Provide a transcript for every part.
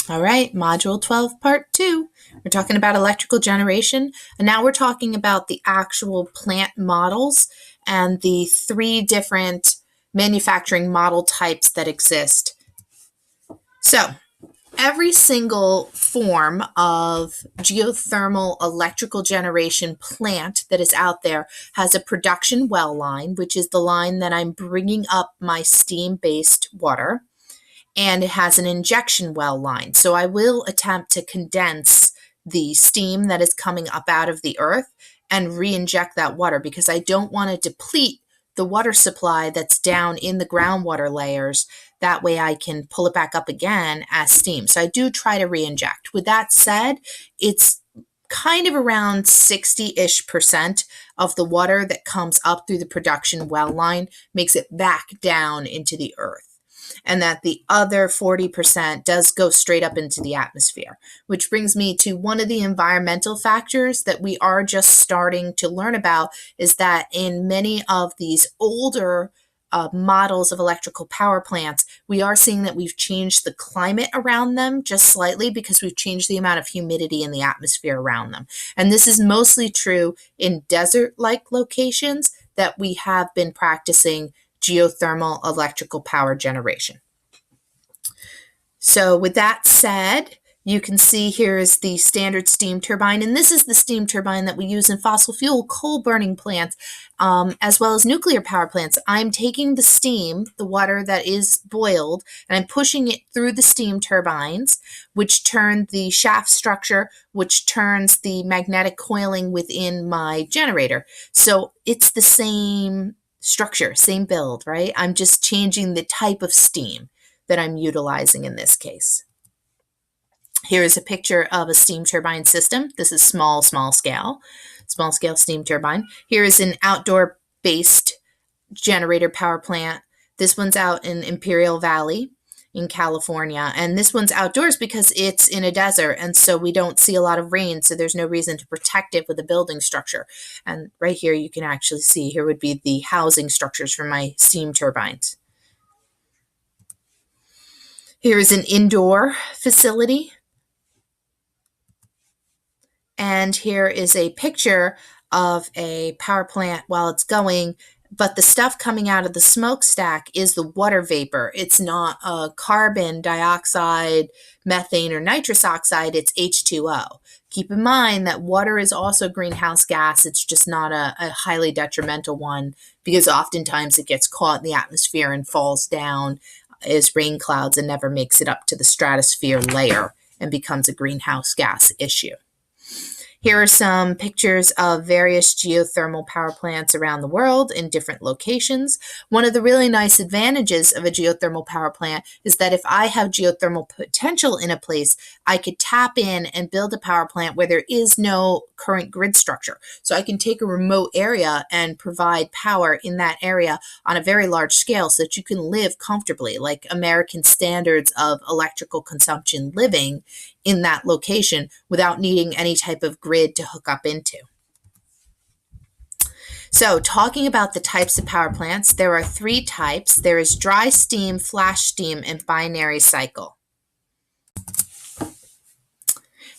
All right, Module 12, Part 2. We're talking about electrical generation, and now we're talking about the actual plant models and the three different manufacturing model types that exist. So, every single form of geothermal electrical generation plant that is out there has a production well line, which is the line that I'm bringing up my steam-based water, and it has an injection well line. So I will attempt to condense the steam that is coming up out of the earth and re-inject that water because I don't want to deplete the water supply that's down in the groundwater layers. That way I can pull it back up again as steam. So I do try to re-inject. With that said, it's kind of around 60-ish% of the water that comes up through the production well line makes it back down into the earth. And that the other 40% does go straight up into the atmosphere, which brings me to one of the environmental factors that we are just starting to learn about is that in many of these older models of electrical power plants, we are seeing that we've changed the climate around them just slightly because we've changed the amount of humidity in the atmosphere around them. And this is mostly true in desert-like locations that we have been practicing geothermal electrical power generation. So with that said, you can see here is the standard steam turbine, and this is the steam turbine that we use in fossil fuel coal burning plants, as well as nuclear power plants. I'm taking the steam, the water that is boiled, and I'm pushing it through the steam turbines, which turn the shaft structure, which turns the magnetic coiling within my generator. So it's the same structure, same build, right? I'm just changing the type of steam that I'm utilizing in this case. Here is a picture of a steam turbine system. This is small scale steam turbine. Here is an outdoor-based generator power plant. This one's out in Imperial Valley in California, and this one's outdoors because it's in a desert, and so we don't see a lot of rain, so there's no reason to protect it with a building structure. And right here you can actually see, here would be the housing structures for my steam turbines. Here is an indoor facility. And here is a picture of a power plant while it's going, but the stuff coming out of the smokestack is the water vapor. It's not carbon dioxide, methane, or nitrous oxide, it's H2O. Keep in mind that water is also greenhouse gas. It's just not a highly detrimental one because oftentimes it gets caught in the atmosphere and falls down as rain clouds and never makes it up to the stratosphere layer and becomes a greenhouse gas issue. Here are some pictures of various geothermal power plants around the world in different locations. One of the really nice advantages of a geothermal power plant is that if I have geothermal potential in a place, I could tap in and build a power plant where there is no current grid structure. So I can take a remote area and provide power in that area on a very large scale so that you can live comfortably, like American standards of electrical consumption living in that location without needing any type of grid to hook up into. So talking about the types of power plants, there are three types. There is dry steam, flash steam, and binary cycle.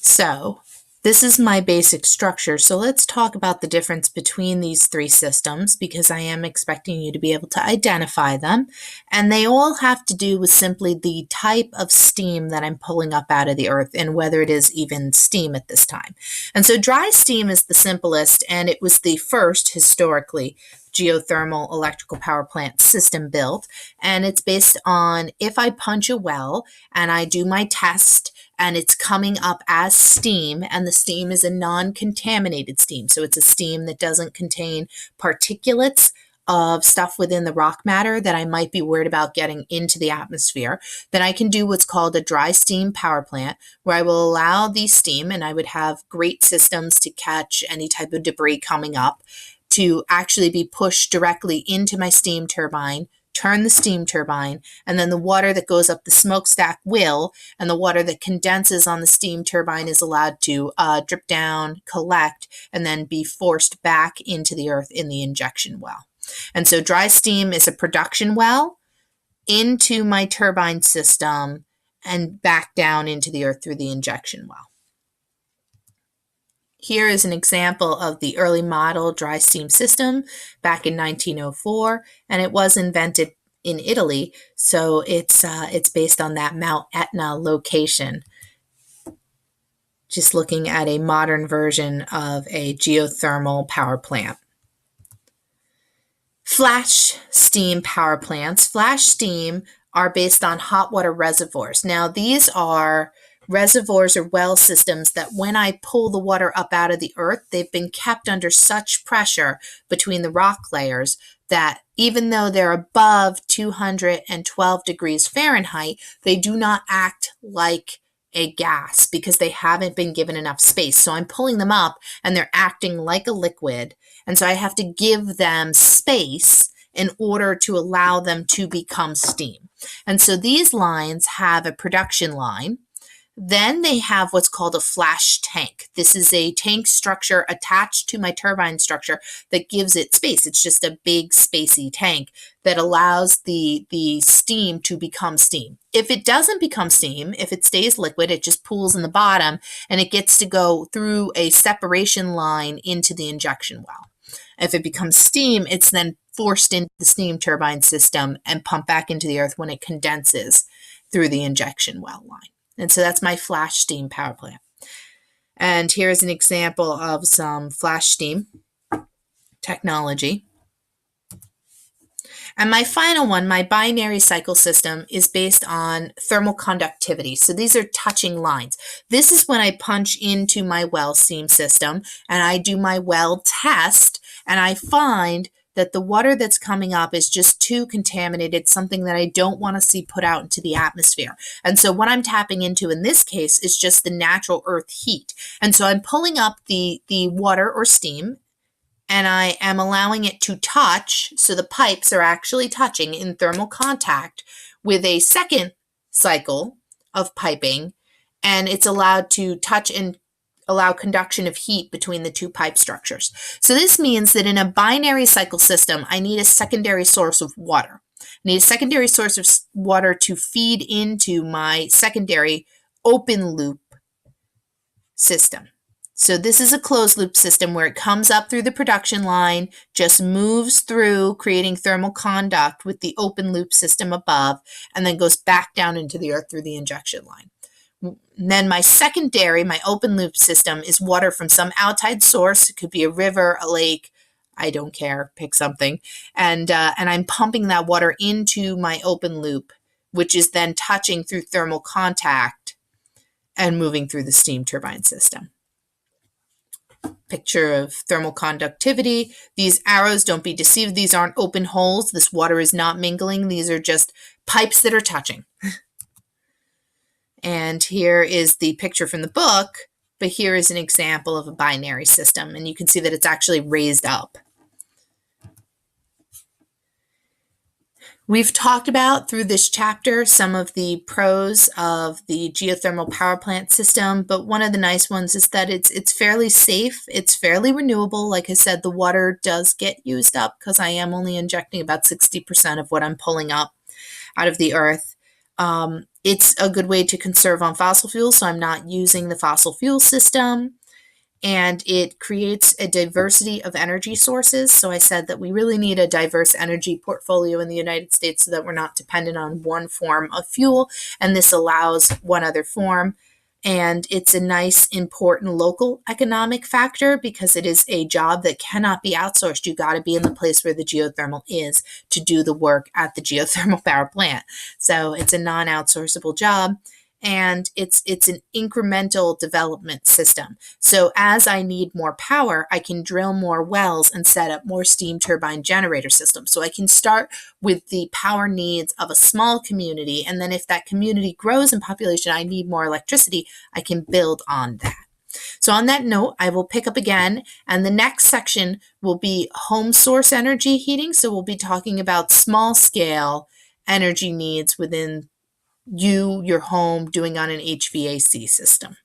So this is my basic structure. So let's talk about the difference between these three systems because I am expecting you to be able to identify them. And they all have to do with simply the type of steam that I'm pulling up out of the earth and whether it is even steam at this time. And so dry steam is the simplest, and it was the first historically geothermal electrical power plant system built. And it's based on if I punch a well and I do my test and it's coming up as steam, and the steam is a non-contaminated steam. So it's a steam that doesn't contain particulates of stuff within the rock matter that I might be worried about getting into the atmosphere. Then I can do what's called a dry steam power plant, where I will allow the steam, and I would have great systems to catch any type of debris coming up, to actually be pushed directly into my steam turbine, turn the steam turbine, and then the water that goes up the smokestack will, and the water that condenses on the steam turbine is allowed to drip down, collect, and then be forced back into the earth in the injection well. And so dry steam is a production well into my turbine system and back down into the earth through the injection well. Here is an example of the early model dry steam system back in 1904, and it was invented in Italy, so it's based on that Mount Etna location. Just looking at a modern version of a geothermal power plant. Flash steam power plants. Flash steam are based on hot water reservoirs. Now, these are reservoirs or well systems that when I pull the water up out of the earth, they've been kept under such pressure between the rock layers that even though they're above 212 degrees Fahrenheit, they do not act like a gas because they haven't been given enough space. So I'm pulling them up and they're acting like a liquid. And so I have to give them space in order to allow them to become steam. And so these lines have a production line. Then they have what's called a flash tank. This is a tank structure attached to my turbine structure that gives it space. It's just a big spacey tank that allows the steam to become steam. If it doesn't become steam, if it stays liquid, it just pools in the bottom and it gets to go through a separation line into the injection well. If it becomes steam, it's then forced into the steam turbine system and pumped back into the earth when it condenses through the injection well line. And so that's my flash steam power plant. And here's an example of some flash steam technology. And my final one, my binary cycle system, is based on thermal conductivity. So these are touching lines. This is when I punch into my well steam system and I do my well test and I find that the water that's coming up is just too contaminated, something that I don't want to see put out into the atmosphere. And so what I'm tapping into in this case is just the natural earth heat. And so I'm pulling up the water or steam and I am allowing it to touch. So the pipes are actually touching in thermal contact with a second cycle of piping, and it's allowed to touch and allow conduction of heat between the two pipe structures. So this means that in a binary cycle system, I need a secondary source of water. I need a secondary source of water to feed into my secondary open loop system. So this is a closed loop system where it comes up through the production line, just moves through, creating thermal conduct with the open loop system above, and then goes back down into the earth through the injection line. And then my secondary, my open loop system, is water from some outside source. It could be a river, a lake, I don't care, pick something. And I'm pumping that water into my open loop, which is then touching through thermal contact and moving through the steam turbine system. Picture of thermal conductivity. These arrows, don't be deceived, these aren't open holes. This water is not mingling. These are just pipes that are touching. And here is the picture from the book, but here is an example of a binary system, and you can see that it's actually raised up. We've talked about through this chapter some of the pros of the geothermal power plant system, but one of the nice ones is that it's fairly safe, it's fairly renewable. Like I said, the water does get used up because I am only injecting about 60% of what I'm pulling up out of the earth. It's a good way to conserve on fossil fuels, so I'm not using the fossil fuel system. And it creates a diversity of energy sources. So I said that we really need a diverse energy portfolio in the United States so that we're not dependent on one form of fuel. And this allows one other form. And it's a nice, important local economic factor because it is a job that cannot be outsourced. You got to be in the place where the geothermal is to do the work at the geothermal power plant. So it's a non-outsourceable job. And it's an incremental development system. So as I need more power, I can drill more wells and set up more steam turbine generator systems. So I can start with the power needs of a small community. And then if that community grows in population, I need more electricity, I can build on that. So on that note, I will pick up again, and the next section will be home source energy heating. So we'll be talking about small scale energy needs within your home, doing on an HVAC system.